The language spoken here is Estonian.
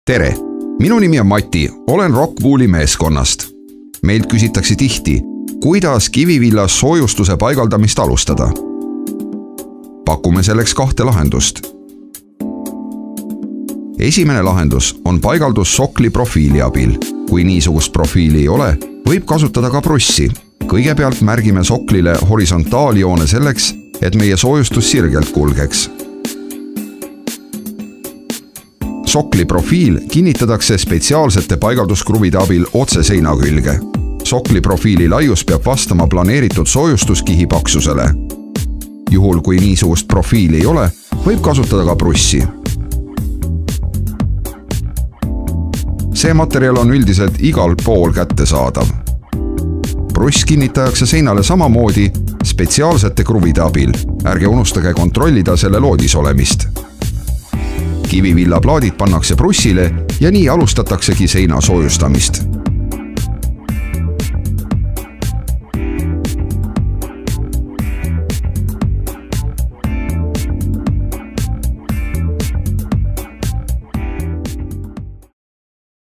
Tere! Minu nimi on Mati, olen Rockwooli meeskonnast. Meilt küsitakse tihti, kuidas kivivillas soojustuse paigaldamist alustada. Pakume selleks 2 lahendust. Esimene lahendus on paigaldus sokli profiili abil. Kui niisugust profiili ei ole, võib kasutada ka brussi. Kõigepealt märgime soklile horisontaaljoone selleks, et meie soojustus sirgelt kulgeks. Sokli profiil kinnitatakse spetsiaalsete paigalduskruvide abil otse seina külge. Sokli profiili laius peab vastama planeeritud soojustuskihi paksusele. Juhul kui niisugust profiili ei ole, võib kasutada ka brussi. See materjal on üldiselt igal pool kättesaadav. Bruss kinnitakse seinale samamoodi spetsiaalsete kruvide abil. Ärge unustage kontrollida selle loodis olemist. Kivivillaplaadid pannakse brussile ja nii alustataksegi seina soojustamist.